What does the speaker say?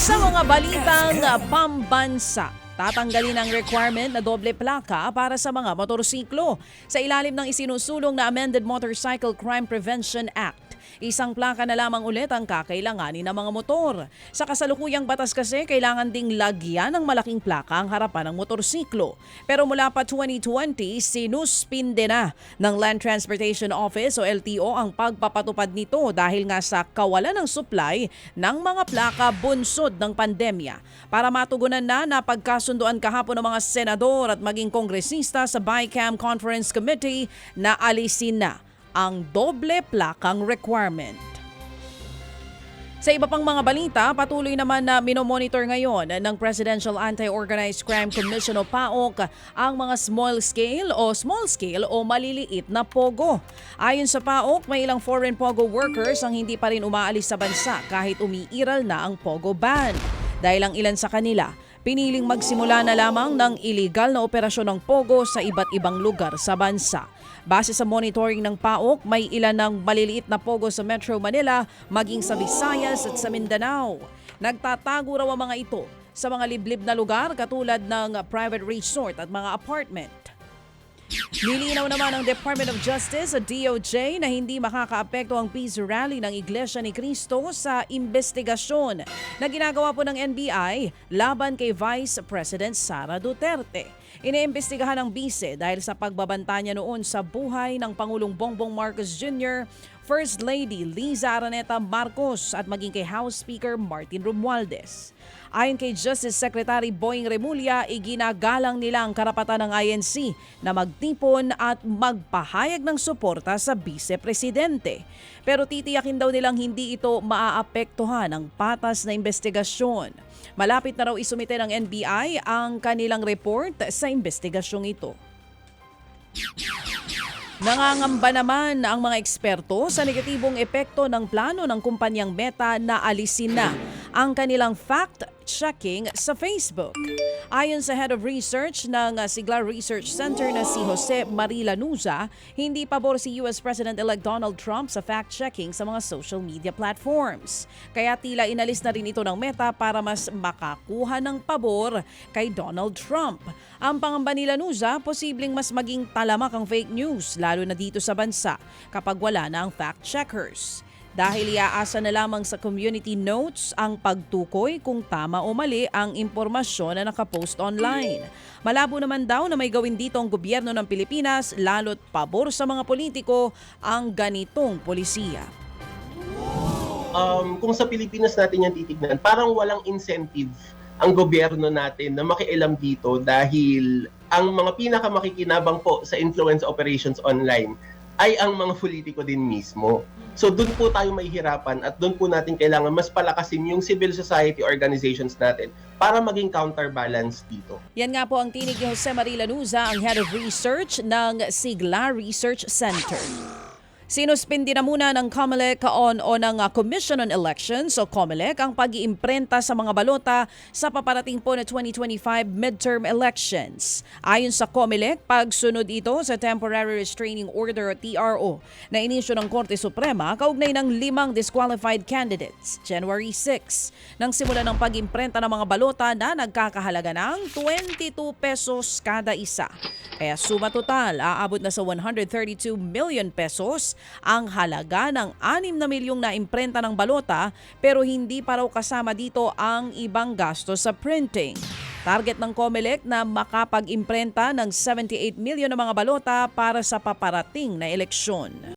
Sa mga balitang pambansa, tatanggalin ang requirement na doble plaka para sa mga motorsiklo. Sa ilalim ng isinusulong na Amended Motorcycle Crime Prevention Act, isang plaka na lamang ulit ang kakailanganin ng mga motor. Sa kasalukuyang batas kasi, kailangan ding lagyan ng malaking plaka ang harapan ng motorsiklo. Pero mula pa 2020, sinuspinde na ng Land Transportation Office o LTO ang pagpapatupad nito dahil nga sa kawalan ng supply ng mga plaka bunsod ng pandemya. Para matugunan na, napagkasunduan kahapon ng mga senador at maging kongresista sa BICAM Conference Committee na alisin na ang doble plakang requirement. Sa iba pang mga balita, patuloy naman na minomonitor ngayon ng Presidential Anti-Organized Crime Commission o PAOK ang mga small scale o maliliit na pogo. Ayon sa PAOK, may ilang foreign pogo workers ang hindi pa rin umaalis sa bansa kahit umiiral na ang pogo ban. Dahil ang ilan sa kanila, piniling magsimula na lamang ng illegal na operasyon ng pogo sa iba't ibang lugar sa bansa. Base sa monitoring ng PAOK, may ilan ng maliliit na pogo sa Metro Manila, maging sa Visayas at sa Mindanao. Nagtatago raw ang mga ito sa mga liblib na lugar katulad ng private resort at mga apartment. Nilinaw naman ng Department of Justice o DOJ na hindi makakaapekto ang peace rally ng Iglesia ni Cristo sa investigasyon na ginagawa po ng NBI laban kay Vice President Sara Duterte. Iniimbestigahan ng bise dahil sa pagbabanta niya noon sa buhay ng Pangulong Bongbong Marcos Jr., First Lady Liza Araneta Marcos at maging kay House Speaker Martin Romualdez. Ayon kay Justice Secretary Boying Remulla, iginagalang nila ang karapatan ng INC na magtipon at magpahayag ng suporta sa Vice-Presidente. Pero titiyakin daw nilang hindi ito maaapektuhan ng patas na investigasyon. Malapit na raw isumite ng NBI ang kanilang report sa investigasyong ito. Nangangamba naman ang mga eksperto sa negatibong epekto ng plano ng kumpanyang Meta na alisin na ang kanilang fact-checking sa Facebook. Ayon sa Head of Research ng Sigla Research Center na si Jose Marie Lanuza, hindi pabor si US President-elect Donald Trump sa fact-checking sa mga social media platforms. Kaya tila inalis na rin ito ng Meta para mas makakuha ng pabor kay Donald Trump. Ang pangamba ni Lanuza, posibleng mas maging talamak ang fake news, lalo na dito sa bansa kapag wala na ang fact-checkers. Dahil iaasa na lamang sa community notes ang pagtukoy kung tama o mali ang impormasyon na nakapost online. Malabo naman daw na may gawin dito ang gobyerno ng Pilipinas, lalo't pabor sa mga politiko ang ganitong polisiya. Kung sa Pilipinas natin yan titignan, parang walang incentive ang gobyerno natin na makialam dito dahil ang mga pinakamakikinabang po sa influence operations online ay ang mga politiko din mismo. So doon po tayo mahihirapan at doon po natin kailangan mas palakasin yung civil society organizations natin para maging counterbalance dito. Yan nga po ang tinig ni Jose Marie Lanuza, ang Head of Research ng Sigla Research Center. Sinuspindi na muna ng COMELEC o ng Commission on Elections o COMELEC ang pag-iimprenta sa mga balota sa paparating po na 2025 midterm elections. Ayon sa COMELEC, pagsunod ito sa Temporary Restraining Order o TRO na inisyu ng Korte Suprema kaugnay ng 5 disqualified candidates January 6 nang simula ng pag-imprenta ng mga balota na nagkakahalaga ng 22 pesos kada isa. Kaya suma total, aabot na sa 132 million pesos ang halaga ng 6 na milyong na imprenta ng balota pero hindi pa raw kasama dito ang ibang gastos sa printing. Target ng COMELEC na makapag-imprenta ng 78 milyon na mga balota para sa paparating na eleksyon.